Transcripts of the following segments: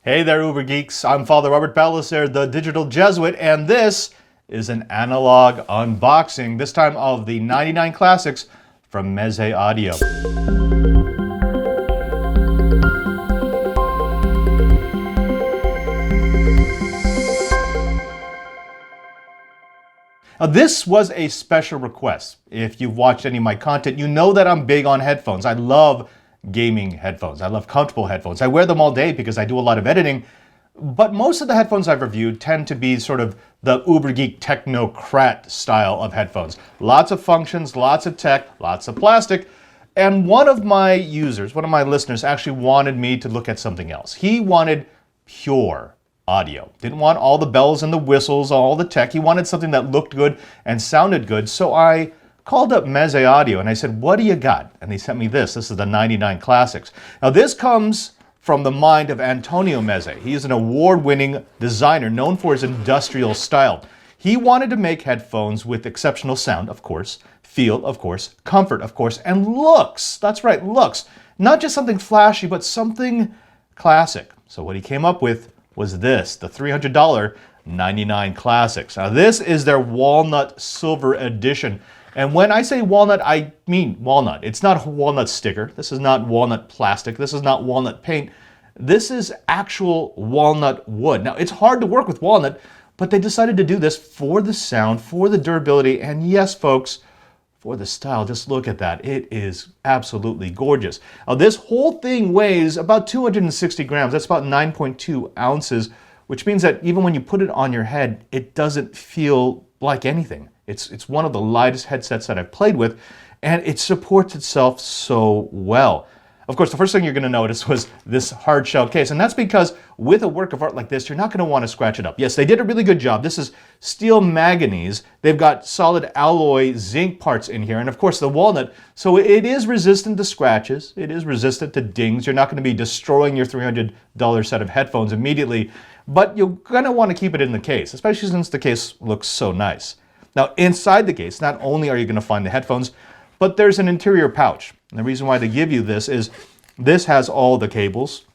Hey there, Uber Geeks. I'm Father Robert Ballecer, the Digital Jesuit, and this is an analog unboxing, this time of the 99 Classics from Meze Audio. Now, this was a special request. If you've watched any of my content, you know that I'm big on headphones. I love gaming headphones. I love comfortable headphones. I wear them all day because I do a lot of editing, but most of the headphones I've reviewed tend to be sort of the Uber Geek technocrat style of headphones. Lots of functions, lots of tech, lots of plastic, and one of my users, one of my listeners actually wanted me to look at something else. He wanted pure audio. Didn't want all the bells and the whistles, all the tech. He wanted something that looked good and sounded good, so I called up Meze Audio and I said, what do you got? And they sent me this. This is the 99 Classics. Now this comes from the mind of Antonio Meze. He is an award-winning designer known for his industrial style. He wanted to make headphones with exceptional sound, of course, feel, of course, comfort, of course, and looks. That's right, looks. Not just something flashy, but something classic. So what he came up with was this, the $300 99 Classics. Now this is their Walnut Silver Edition. And when I say walnut, I mean walnut. It's not a walnut sticker. This is not walnut plastic. This is not walnut paint. This is actual walnut wood. Now, it's hard to work with walnut, but they decided to do this for the sound, for the durability, and yes, folks, for the style. Just look at that. It is absolutely gorgeous. Now, this whole thing weighs about 260 grams. That's about 9.2 ounces, which means that even when you put it on your head, it doesn't feel like anything. It's one of the lightest headsets that I've played with, and it supports itself so well. Of course, the first thing you're going to notice was this hard shell case, and that's because with a work of art like this, you're not going to want to scratch it up. Yes, they did a really good job. This is steel manganese. They've got solid alloy zinc parts in here, and of course the walnut, so it is resistant to scratches. It is resistant to dings. You're not going to be destroying your $300 set of headphones immediately, but you're going to want to keep it in the case, especially since the case looks so nice. Now, inside the case, not only are you going to find the headphones, but there's an interior pouch. And the reason why they give you this is this has all the cables,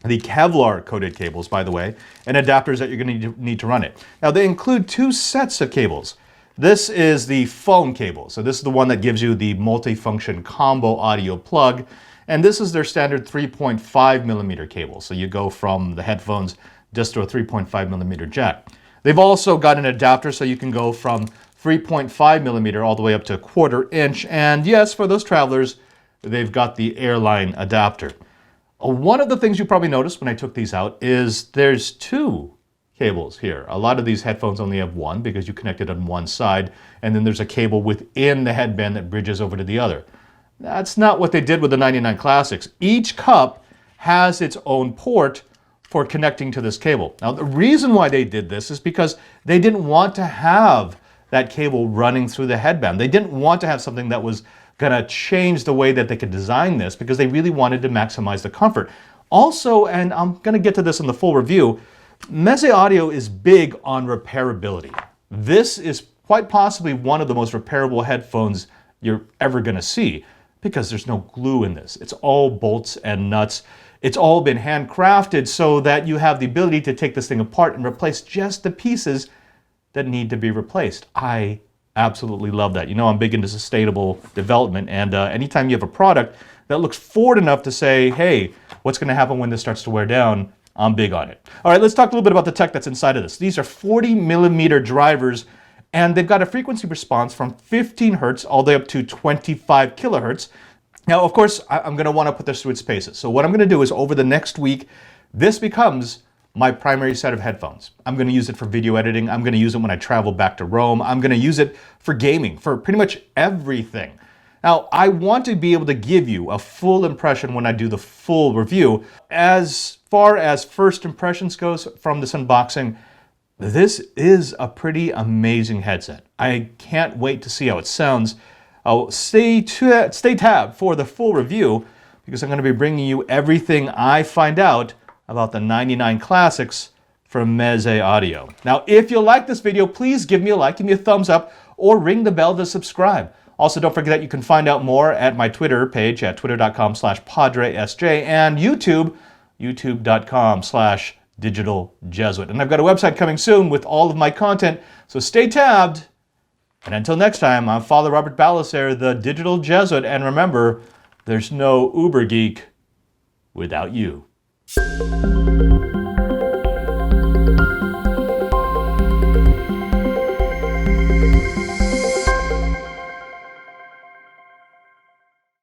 the Kevlar-coated cables, by the way, and adapters that you're going to need to run it. Now, they include two sets of cables. This is the foam cable. So this is the one that gives you the multifunction combo audio plug. And this is their standard 3.5 millimeter cable. So you go from the headphones just to a 3.5 millimeter jack. They've also got an adapter so you can go from 3.5 millimeter all the way up to 1/4 inch. And yes, for those travelers, they've got the airline adapter. One of the things you probably noticed when I took these out is there's two cables here. A lot of these headphones only have one because you connect it on one side, and then there's a cable within the headband that bridges over to the other. That's not what they did with the 99 Classics. Each cup has its own port for connecting to this cable. Now, the reason why they did this is because they didn't want to have that cable running through the headband. They didn't want to have something that was gonna change the way that they could design this because they really wanted to maximize the comfort. Also, and I'm gonna get to this in the full review, Meze Audio is big on repairability. This is quite possibly one of the most repairable headphones you're ever gonna see because there's no glue in this. It's all bolts and nuts. It's all been handcrafted so that you have the ability to take this thing apart and replace just the pieces that need to be replaced. I absolutely love that. You know, I'm big into sustainable development, and anytime you have a product that looks forward enough to say, hey, what's going to happen when this starts to wear down, I'm big on it. All right, let's talk a little bit about the tech that's inside of this. These are 40 millimeter drivers, and they've got a frequency response from 15 hertz all the way up to 25 kilohertz. Now, of course, I'm going to want to put this through its paces. So what I'm going to do is over the next week, this becomes my primary set of headphones. I'm going to use it for video editing. I'm going to use it when I travel back to Rome. I'm going to use it for gaming, for pretty much everything. Now, I want to be able to give you a full impression when I do the full review. As far as first impressions goes from this unboxing, this is a pretty amazing headset. I can't wait to see how it sounds. Stay tabbed for the full review because I'm going to be bringing you everything I find out about the 99 Classics from Meze Audio. Now, if you like this video, please give me a like, give me a thumbs up, or ring the bell to subscribe. Also, don't forget that you can find out more at my Twitter page at twitter.com/PadreSJ and YouTube. youtube.com/Digital Jesuit. And I've got a website coming soon with all of my content, so stay tabbed. And until next time, I'm Father Robert Ballecer, the Digital Jesuit, and remember, there's no Uber geek without you.